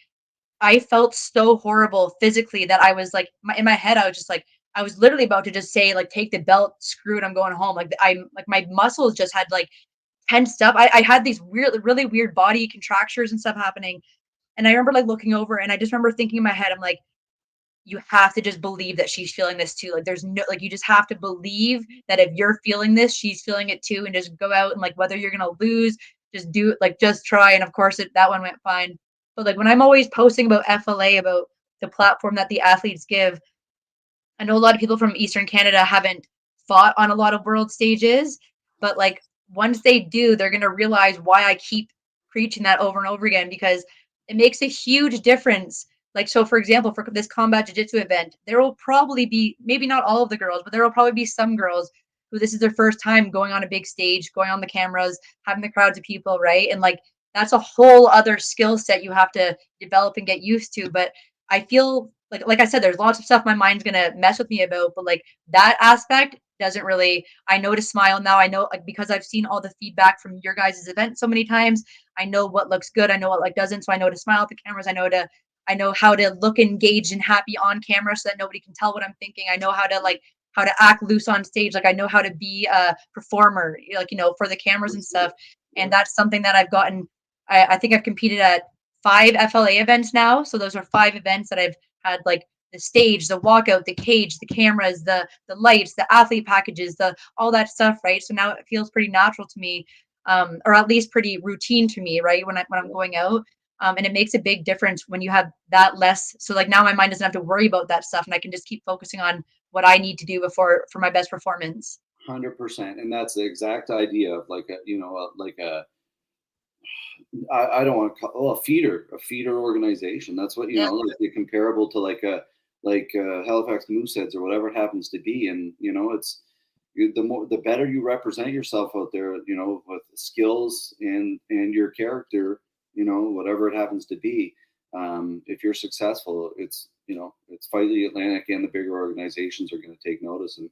I felt so horrible physically that I was like, in my head, I was just like, I was literally about to just say, like, take the belt, screw it, I'm going home. Like, I'm like, my muscles just had like tensed up. I had these weird, really weird body contractures and stuff happening. And I remember like looking over and I just remember thinking in my head, I'm like, you have to just believe that she's feeling this too. Like, there's no, like, you just have to believe that if you're feeling this, she's feeling it too. And just go out and, like, whether you're going to lose, just do it, like, just try. And of course, that one went fine. But like, when I'm always posting about FLA, about the platform that the athletes give, I know a lot of people from Eastern Canada haven't fought on a lot of world stages, but like once they do, they're going to realize why I keep preaching that over and over again because it makes a huge difference. Like, so for example, for this combat jiu-jitsu event, there will probably be, maybe not all of the girls, but there will probably be some girls who this is their first time going on a big stage, going on the cameras, having the crowds of people, right? And like that's a whole other skill set you have to develop and get used to. But I feel like I said, there's lots of stuff my mind's gonna mess with me about, but like that aspect doesn't really. I know to smile now. I know, like, because I've seen all the feedback from your guys' event so many times. I know what looks good. I know what like doesn't. So I know to smile at the cameras. I know how to look engaged and happy on camera so that nobody can tell what I'm thinking. I know how to act loose on stage. Like I know how to be a performer, like for the cameras and stuff. And that's something that I've gotten. I think I've competed at 5 FLA events now. So those are 5 events that I've had, like the stage, the walkout, the cage, the cameras, the lights, the athlete packages, the all that stuff, right? So now it feels pretty natural to me, or at least pretty routine to me, right? When I'm going out. And it makes a big difference when you have that less. So like now my mind doesn't have to worry about that stuff, and I can just keep focusing on what I need to do before for my best performance. 100%. And that's the exact idea of like like a I don't want to call a feeder organization. That's what Yeah. like the comparable to like a Halifax Mooseheads or whatever it happens to be. And it's the better you represent yourself out there, with skills and your character, whatever it happens to be. If you're successful, it's Fight the Atlantic and the bigger organizations are going to take notice, and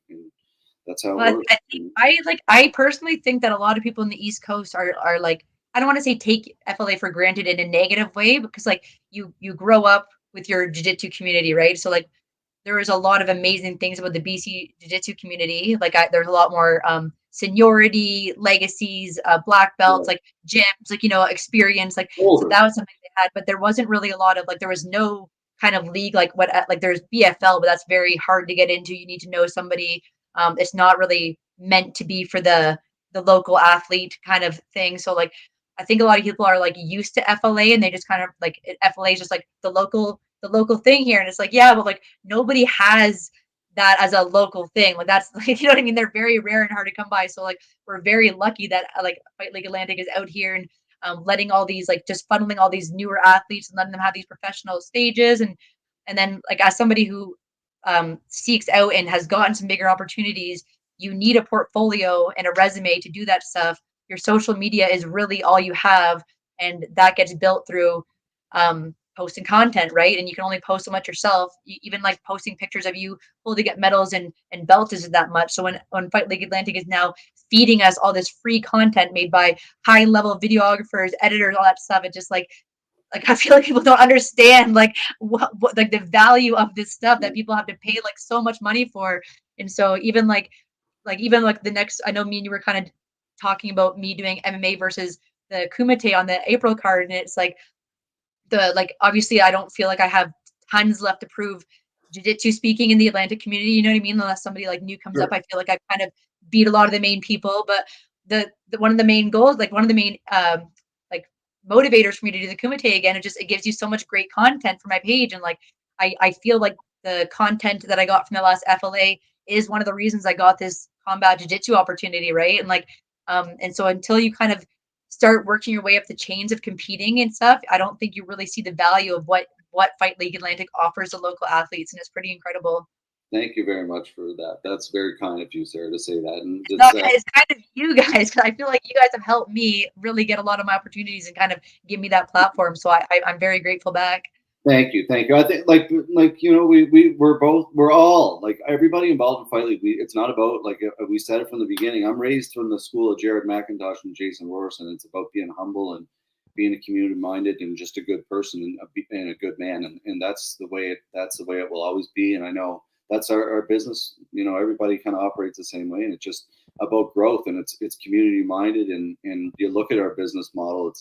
that's how it Well, works. I think I personally think that a lot of people in the East Coast are like, I don't want to say take FLA for granted in a negative way because like you grow up with your jiu-jitsu community, right? So like there is a lot of amazing things about the BC jiu-jitsu community. Like there's a lot more seniority, legacies, black belts, Yeah. like gyms, like experience. Like so Older. that was something they had, but there wasn't really a lot of like there was no kind of league like what like there's BFL, but that's very hard to get into. You need to know somebody. It's not really meant to be for the local athlete kind of thing. So like I think a lot of people are like used to FLA and they just kind of like FLA is just like the local thing here. And it's like, yeah, but like nobody has that as a local thing. Like that's like, you know what I mean? They're very rare and hard to come by. So like we're very lucky that like Fight League Atlantic is out here and letting all these like just funneling all these newer athletes and letting them have these professional stages. And then like as somebody who seeks out and has gotten some bigger opportunities, you need a portfolio and a resume to do that stuff. Your social media is really all you have, and that gets built through posting content, right? And you can only post so much yourself. Even like posting pictures of you holding up medals and belts isn't that much. So when Fight League Atlantic is now feeding us all this free content made by high level videographers, editors, all that stuff, it just like I feel like people don't understand like what like the value of this stuff that people have to pay like so much money for. And so even like the next, I know me and you were kind of talking about me doing MMA versus the Kumite on the April card, and it's like obviously I don't feel like I have tons left to prove jiu-jitsu speaking in the Atlantic community, you know what I mean? Unless somebody like new comes up, I feel like I've kind of beat a lot of the main people. But the one of the main goals, like one of the main like motivators for me to do the Kumite again, it gives you so much great content for my page. And like I feel like the content that I got from the last FLA is one of the reasons I got this combat jiu-jitsu opportunity, right? And like and so until you kind of start working your way up the chains of competing and stuff, I don't think you really see the value of what Fight League Atlantic offers the local athletes, and it's pretty incredible. Thank you very much for that. That's very kind of you, Sarah, to say that. And It's kind of you guys, because I feel like you guys have helped me really get a lot of my opportunities and kind of give me that platform. So I'm very grateful back. thank you, thank you. I think like you know we're all like everybody involved in Fight League. It's not about like we said it from the beginning. I'm raised from the school of Jared McIntosh and Jason Rorson. It's about being humble and being a community minded and just a good person and a good man. And that's the way it will always be. And I know that's our business. You know, everybody kind of operates the same way, and it's just about growth, and it's community minded. And you look at our business model,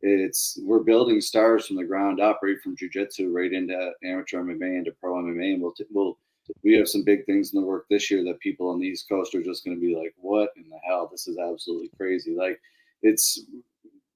it's we're building stars from the ground up, right from jiu-jitsu right into amateur MMA, into pro MMA. And we have some big things in the work this year that people on the East Coast are just going to be like, what in the hell? This is absolutely crazy. Like it's,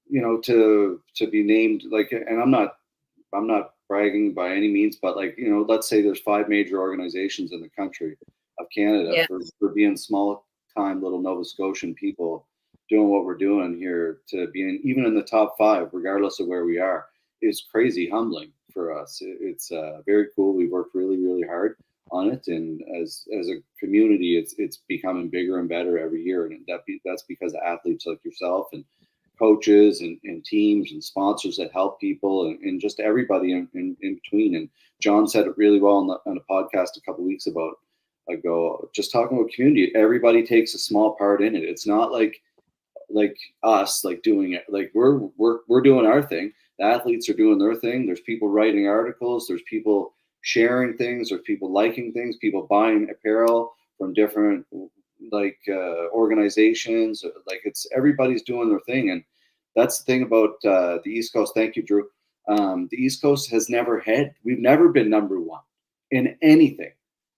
you know, to be named, like, and I'm not bragging by any means, but like, you know, let's say there's 5 major organizations in the country of Canada. Yeah. For being small time little Nova Scotian people doing what we're doing here, to be even in the top 5, regardless of where we are, is crazy humbling for us. It's very cool. We worked really, really hard on it, and as a community, it's becoming bigger and better every year, and that's because of athletes like yourself and coaches and teams and sponsors that help people, and just everybody in between. And John said it really well on a podcast a couple of weeks ago, just talking about community. Everybody takes a small part in it. It's not like us like doing it. Like we're doing our thing. The athletes are doing their thing. There's people writing articles. There's people sharing things. There's people liking things. People buying apparel from different organizations. Like it's everybody's doing their thing, and that's the thing about the East Coast. Thank you, Drew. The East Coast we've never been number 1 in anything.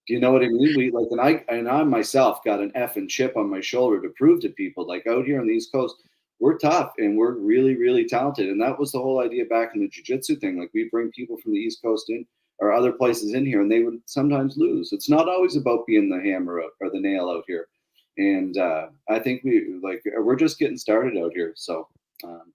Do you know what I mean? We like, and I myself got an F and chip on my shoulder to prove to people like out here on the East Coast, we're tough and we're really, really talented. And that was the whole idea back in the jiu-jitsu thing. Like we bring people from the East Coast in or other places in here, and they would sometimes lose. It's not always about being the hammer or the nail out here. And I think we're just getting started out here. So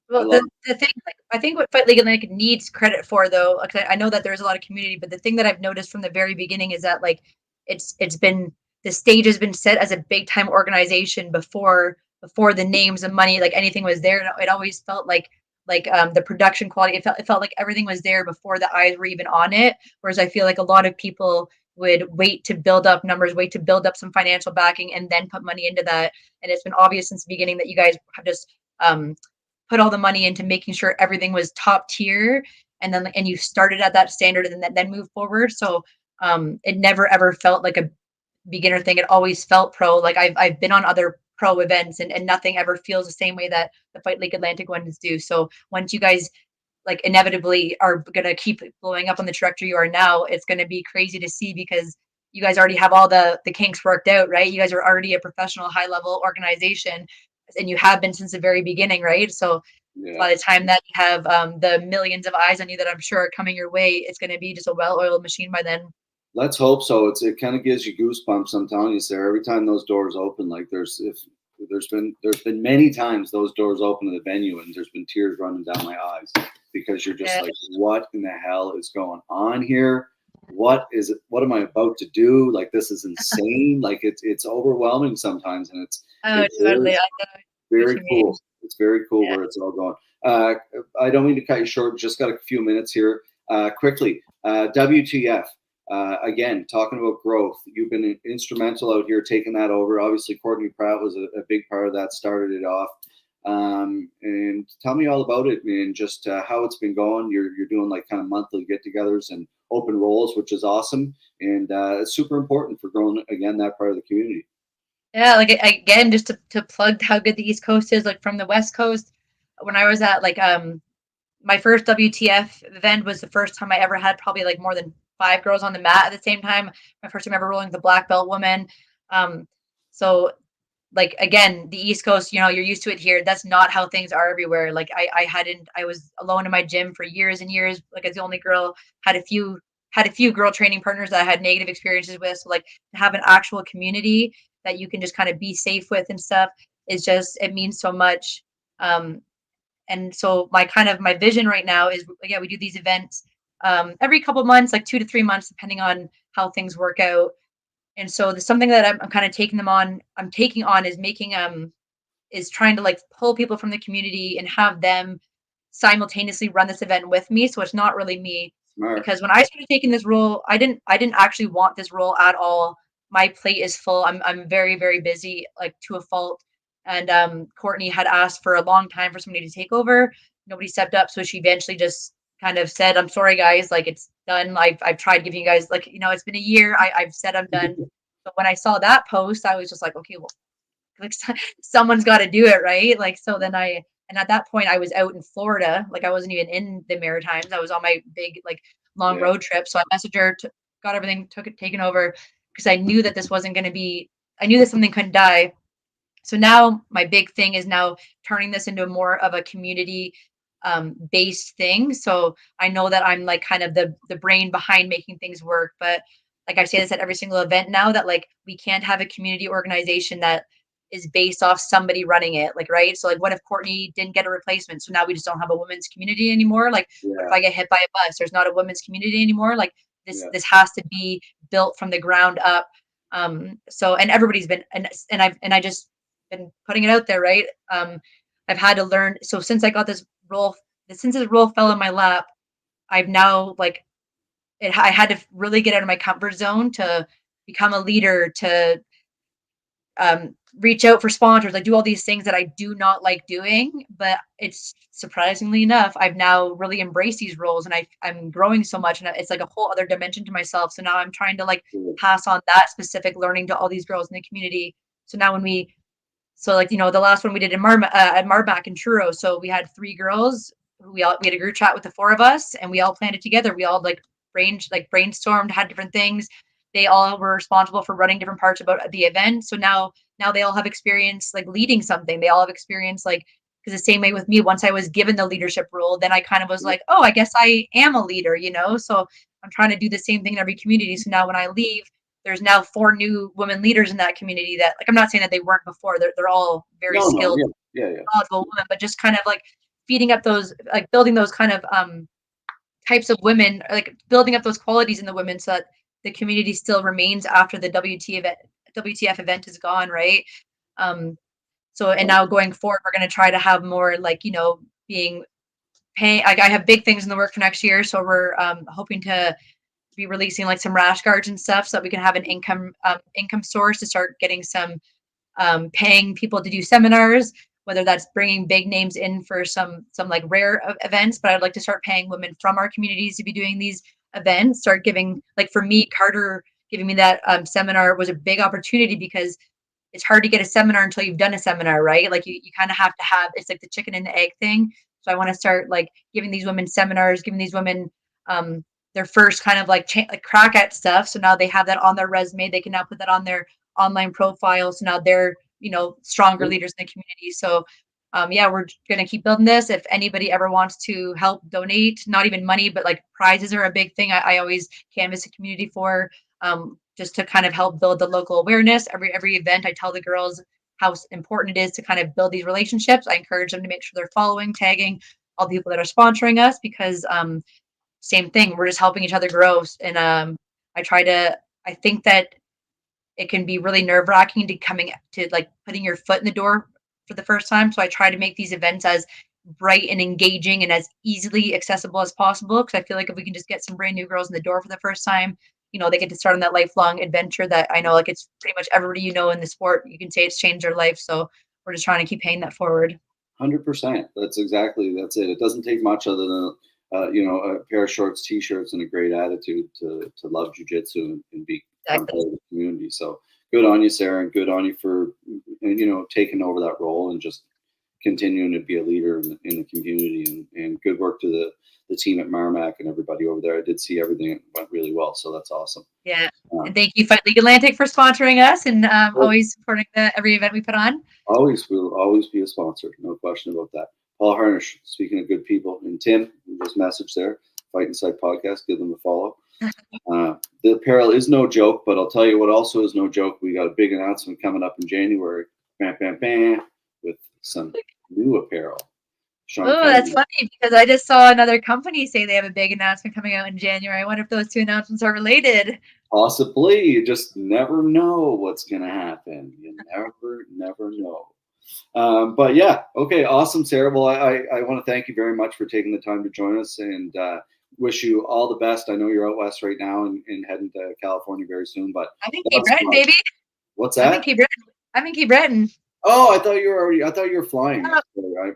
well, the thing, like, I think what Fight League Atlantic needs credit for, though, I know that there's a lot of community, but the thing that I've noticed from the very beginning is that like it's been the stage has been set as a big time organization before the names and money, like anything was there. It always felt like the production quality. It felt like everything was there before the eyes were even on it. Whereas I feel like a lot of people would wait to build up numbers, wait to build up some financial backing, and then put money into that. And it's been obvious since the beginning that you guys have just put all the money into making sure everything was top tier, and you started at that standard and then move forward. So it never ever felt like a beginner thing. It always felt pro. Like I've been on other pro events, and nothing ever feels the same way that the Fight League Atlantic ones do. So once you guys like inevitably are gonna keep blowing up on the trajectory you are now, it's gonna be crazy to see, because you guys already have all the kinks worked out, right? You guys are already a professional high level organization, and you have been since the very beginning, right? So by the time that you have the millions of eyes on you that I'm sure are coming your way, it's going to be just a well-oiled machine by then. Let's hope so. It kind of gives you goosebumps. I'm telling you, Sarah. Every time those doors open, like there's been many times those doors open in the venue, and there's been tears running down my eyes, because you're just like, what in the hell is going on here? what is it? What am I about to do? Like, this is insane. Like, it's overwhelming sometimes, and Oh, it totally. I is know what very you mean. cool. It's very cool Yeah. where it's all going. Uh, I don't mean to cut you short. Just got a few minutes here. Quickly, WTF. Again, talking about growth. You've been instrumental out here taking that over. Obviously, Courtney Pratt was a big part of that, started it off. And tell me all about it and just how it's been going. You're doing like kind of monthly get-togethers and open roles, which is awesome. And it's super important for growing, again, that part of the community. Yeah, like again, just to plug how good the East Coast is, like from the West Coast, when I was at like my first WTF event was the first time I ever had probably like more than 5 girls on the mat at the same time. My first time ever rolling with a black belt woman. Um, so like again, the East Coast, you know, you're used to it here. That's not how things are everywhere. Like I was alone in my gym for years and years, like as the only girl, had a few girl training partners that I had negative experiences with. So like to have an actual community that you can just kind of be safe with and stuff is just, it means so much. Um, and so my vision right now is, yeah, we do these events every couple months, like 2 to 3 months, depending on how things work out. And so the something that I'm kind of I'm taking on is making is trying to like pull people from the community and have them simultaneously run this event with me. So it's not really me, Smart. because when I started taking this role, I didn't actually want this role at all. My plate is full. I'm very, very busy, like to a fault. And Courtney had asked for a long time for somebody to take over. Nobody stepped up, so she eventually just kind of said, "I'm sorry, guys. Like it's done. I've tried giving you guys, like, you know, it's been a year. I've said I'm done." But when I saw that post, I was just like, okay, well, like someone's got to do it, right? Like so then and at that point I was out in Florida, like I wasn't even in the Maritimes. I was on my big like long Yeah. road trip. So I messaged her, got everything taken over, because I knew that this wasn't going to be. I knew that something couldn't die. So now my big thing is now turning this into more of a community based thing. So I know that I'm like kind of the brain behind making things work. But like I say this at every single event now, that like we can't have a community organization that is based off somebody running it. Like, right. So like what if Courtney didn't get a replacement? So now we just don't have a women's community anymore. Like what if Yeah. I get hit by a bus? There's not a women's community anymore. Like Yeah. this has to be built from the ground up. So and everybody's been and I just been putting it out there, right? I've had to learn. So since this role fell in my lap, I've now like I had to really get out of my comfort zone to become a leader, to reach out for sponsors, like do all these things that I do not like doing. But it's surprisingly enough, I've now really embraced these roles, and I'm growing so much, and it's like a whole other dimension to myself. So now I'm trying to like Cool. pass on that specific learning to all these girls in the community. So now when we so like, you know, the last one we did in at Marmac and Truro. So we had 3 girls. We had a group chat with the 4 of us, and we all planned it together. We all like brainstormed, had different things. They all were responsible for running different parts about the event. So now they all have experience like leading something. They all have experience like, because the same way with me, once I was given the leadership role, then I kind of was Yeah. like, oh, I guess I am a leader, you know? So I'm trying to do the same thing in every community. So now when I leave, there's now 4 new women leaders in that community that, like, I'm not saying that they weren't before. They're all very No, no. skilled, Yeah. Yeah. Yeah. knowledgeable women, but just kind of like feeding up those, like building those kind of types of women, like building up those qualities in the women so that the community still remains after the WTF event is gone, right? Um, so and now going forward, we're going to try to have more like, you know, being paying. I have big things in the work for next year, so we're hoping to be releasing like some rash guards and stuff so that we can have an income source to start getting some paying people to do seminars, whether that's bringing big names in for some like rare events. But I'd like to start paying women from our communities to be doing these events. Start giving, like for me, Carter giving me that seminar was a big opportunity, because it's hard to get a seminar until you've done a seminar, right? Like you kind of have to have, it's like the chicken and the egg thing. So I want to start like giving these women seminars, giving these women um, their first kind of like like crack at stuff. So now they have that on their resume. They can now put that on their online profile. So now they're, you know, stronger Yeah. leaders in the community. So yeah, we're going to keep building this. If anybody ever wants to help donate, not even money, but like prizes are a big thing. I always canvass the community for just to kind of help build the local awareness. Every event, I tell the girls how important it is to kind of build these relationships. I encourage them to make sure they're following, tagging all the people that are sponsoring us, because same thing. We're just helping each other grow. And I think that it can be really nerve wracking to coming to like putting your foot in the door for the first time. So I try to make these events as bright and engaging and as easily accessible as possible. Cause I feel like if we can just get some brand new girls in the door for the first time, they get to start on that lifelong adventure that I know, like, it's pretty much everybody, in the sport, you can say it's changed their life. So we're just trying to keep paying that forward. 100%. That's it. It doesn't take much other than a pair of shorts, t-shirts, and a great attitude to love jujitsu and be part of the community. So good on you, Sarah, and good on you for taking over that role and just continuing to be a leader in the community. And good work to the team at Merrimack and everybody over there. I did see everything went really well, so that's awesome. Yeah, and thank you, Fight League Atlantic, for sponsoring us and always supporting every event we put on. We'll always be a sponsor, no question about that. Paul Harnish, speaking of good people, and Tim, just message there, Fight Inside Podcast, give them a follow. The apparel is no joke, but I'll tell you what also is no joke. We got a big announcement coming up in January, bam, bam, bam, with some new apparel. Oh, that's funny because I just saw another company say they have a big announcement coming out in January. I wonder if those two announcements are related. Possibly. You just never know what's going to happen. You never know. But yeah, okay, awesome, Sarah. Well, I want to thank you very much for taking the time to join us and wish you all the best. I know you're out west right now and heading to California very soon. But I'm in Cape Breton, baby. What's that? I'm in Cape Breton. Oh, I thought you were flying. I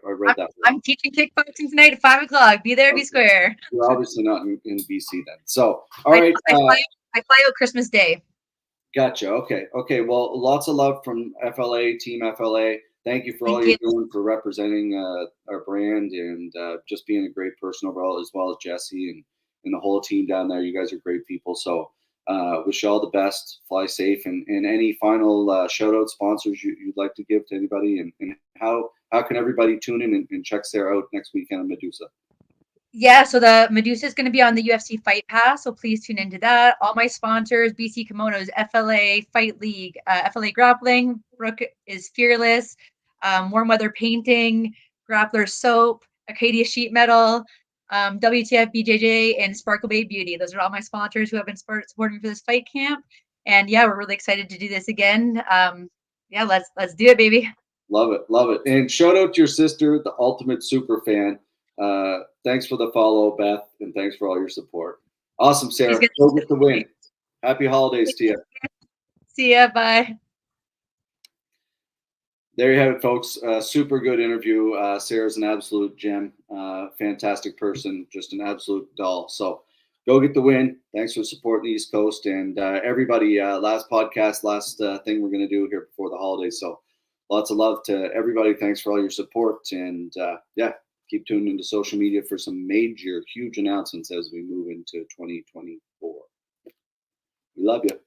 read that. I'm teaching kickboxing tonight at 5:00. Be there, be square. You're obviously not in BC then. So, all right. I fly out Christmas Day. Gotcha. Okay. Well, lots of love from FLA, Team FLA. Thank you for all you're doing for representing our brand and just being a great person overall, as well as Jesse and the whole team down there. You guys are great people. So wish you all the best. Fly safe. And any final shout out sponsors you'd like to give to anybody, and how can everybody tune in and check Sarah out next weekend on Medusa? Yeah, so the Medusa is going to be on the UFC Fight Pass, so please tune into that. All my sponsors: BC Kimonos, FLA, Fight League, FLA Grappling, Brooke is Fearless, Warm Weather Painting, Grappler Soap, Acadia Sheet Metal, WTF BJJ, and Sparkle Bay Beauty. Those are all my sponsors who have been supporting me for this fight camp. And yeah, we're really excited to do this again. Yeah, let's do it, baby. Love it. And shout out to your sister, the ultimate super fan. Thanks for the follow, Beth, and thanks for all your support. Awesome, Sarah. Go get the win. Happy holidays to you. See ya. Bye. There you have it, folks. Super good interview. Sarah's an absolute gem. Fantastic person. Just an absolute doll. So go get the win. Thanks for supporting the East Coast. And everybody, last podcast, last thing we're going to do here before the holidays. So lots of love to everybody. Thanks for all your support. And yeah, keep tuned into social media for some major, huge announcements as we move into 2024. We love you.